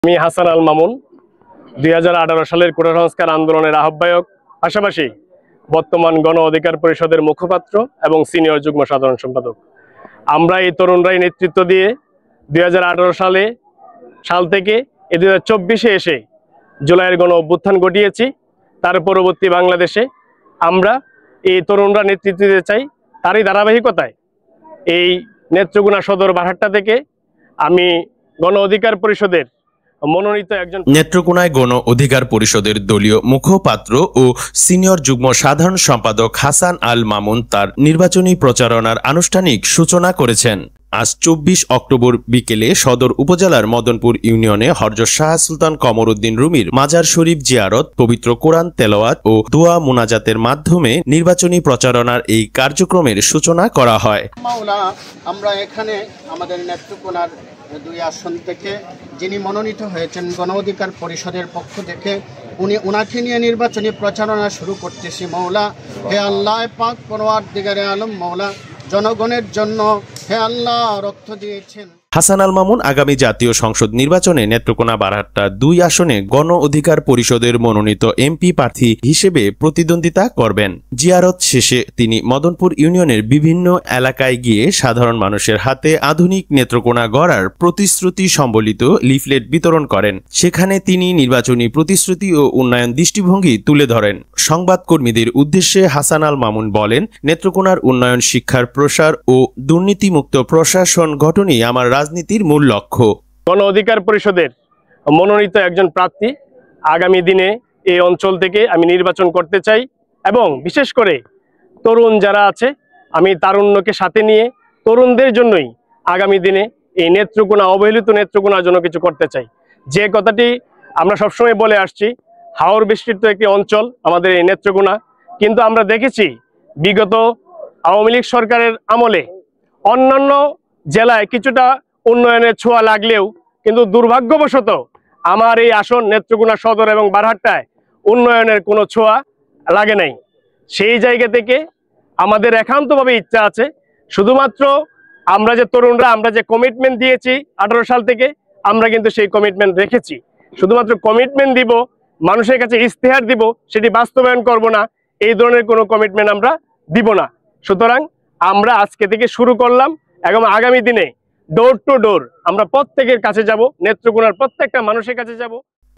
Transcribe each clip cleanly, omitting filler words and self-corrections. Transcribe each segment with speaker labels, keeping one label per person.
Speaker 1: আমি হাসান আল মামুন 2018 সালের কোটা সংস্কার আন্দোলনের আহ্বায়ক, পাশাপাশি বর্তমান গণ অধিকার পরিষদের মুখপাত্র এবং সিনিয়র যুগ্ম সাধারণ সম্পাদক। আমরা এই তরুণরাই নেতৃত্ব দিয়ে 2018 সাল থেকে 2024-এ এসে জুলাইয়ের গণ অভ্যুত্থান ঘটিয়েছি। তার পরবর্তী বাংলাদেশে আমরা এই তরুণরা নেতৃত্ব দিতে চাই। তারই ধারাবাহিকতায় এই নেত্রকোনা সদর বারহাট্টা থেকে আমি গণ অধিকার পরিষদের মনোনীত একজন
Speaker 2: নেত্রকোনায় গণ অধিকার পরিষদের দলীয় মুখপাত্র ও সিনিয়র যুগ্ম সাধারণ সম্পাদক হাসান আল মামুন তার নির্বাচনী প্রচারণার আনুষ্ঠানিক সূচনা করেছেন। আজ 24 অক্টোবর বিকেলে সদর উপজেলার মদনপুর ইউনিয়নে হযরত শাহ সুলতান কমরউদ্দিন রুমির মাজার শরীফ জিয়ারত, পবিত্র কোরআন তেলাওয়াত ও দোয়া মুনাজাতের মাধ্যমে নির্বাচনী প্রচারণার এই কার্যক্রমের সূচনা করা হয়।
Speaker 3: আমরা এখানে আমাদের নেত্রকোনার 2 আসন থেকে যিনি মনোনীত হয়েছেন গণ অধিকার পরিষদের পক্ষ থেকে উনাকে নিয়ে নির্বাচনী প্রচারণা শুরু করতেছি। মৌলা হে আল্লাহ পাক পরওয়ারদিগারে আলম, মৌলা জনগণের জন্য হে আল্লাহ রক্ত দিয়েছেন।
Speaker 2: হাসান আল মামুন আগামী জাতীয় সংসদ নির্বাচনে নেত্রকোনা বারহাট্টা 2 আসনে গণ অধিকার পরিষদের মনোনীত এমপি প্রার্থী হিসেবে প্রতিদ্বন্দ্বিতা করবেন। জিয়ারত শেষে তিনি মদনপুর ইউনিয়নের বিভিন্ন এলাকায় গিয়ে সাধারণ মানুষের হাতে আধুনিক নেত্রকোনা গড়ার প্রতিশ্রুতি সম্বলিত লিফলেট বিতরণ করেন। সেখানে তিনি নির্বাচনী প্রতিশ্রুতি ও উন্নয়ন দৃষ্টিভঙ্গি তুলে ধরেন। সংবাদকর্মীদের উদ্দেশ্যে হাসান আল মামুন বলেন, নেত্রকোনার উন্নয়ন, শিক্ষার প্রসার ও দুর্নীতিমুক্ত প্রশাসন গঠনই আমার রাজনীতির মূল লক্ষ্য।
Speaker 1: গণ অধিকার পরিষদের মনোনীত একজন প্রার্থী আগামী দিনে এই অঞ্চল থেকে আমি নির্বাচন করতে চাই এবং বিশেষ করে তরুণ যারা আছে আমি তারুণ্যকে সাথে নিয়ে তরুণদের জন্যই আগামী দিনে এই নেত্রকোনা, অবহেলিত নেত্রকোনার জন্য কিছু করতে চাই। যে কথাটি আমরা সবসময় বলে আসছি, হাওর বিস্তৃত একটি অঞ্চল আমাদের এই নেত্রকোনা, কিন্তু আমরা দেখেছি বিগত আওয়ামী লীগ সরকারের আমলে অন্যান্য জেলায় কিছুটা উন্নয়নের ছোঁয়া লাগলেও কিন্তু দুর্ভাগ্যবশত আমার এই আসন নেত্রকোনা সদর এবং বারহাট্টায় উন্নয়নের কোনো ছোঁয়া লাগে নাই। সেই জায়গা থেকে আমাদের একান্তভাবে ইচ্ছা আছে, শুধুমাত্র আমরা যে তরুণরা আমরা যে কমিটমেন্ট দিয়েছি 18 সাল থেকে, আমরা কিন্তু সেই কমিটমেন্ট রেখেছি। শুধুমাত্র কমিটমেন্ট দিব, মানুষের কাছে ইস্তেহার দিব, সেটি বাস্তবায়ন করব না, এই ধরনের কোনো কমিটমেন্ট আমরা দিব না। সুতরাং আমরা আজকে থেকে শুরু করলাম এবং আগামী দিনে ডোর টু ডোর আমরা প্রত্যেকের কাছে যাব, নেত্রকোনার প্রত্যেকটা মানুষের কাছে যাব।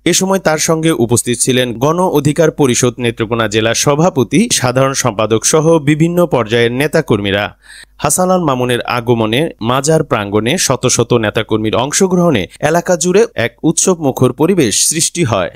Speaker 2: এ সময় তার সঙ্গে উপস্থিত ছিলেন গণ অধিকার পরিষদ নেত্রকোনা জেলা সভাপতি, সাধারণ সম্পাদক সহ বিভিন্ন পর্যায়ের নেতাকর্মীরা। হাসান আল মামুনের আগমনে মাজার প্রাঙ্গণে শত শত নেতাকর্মীর অংশগ্রহণে এলাকা জুড়ে এক উৎসব মুখর পরিবেশ সৃষ্টি হয়।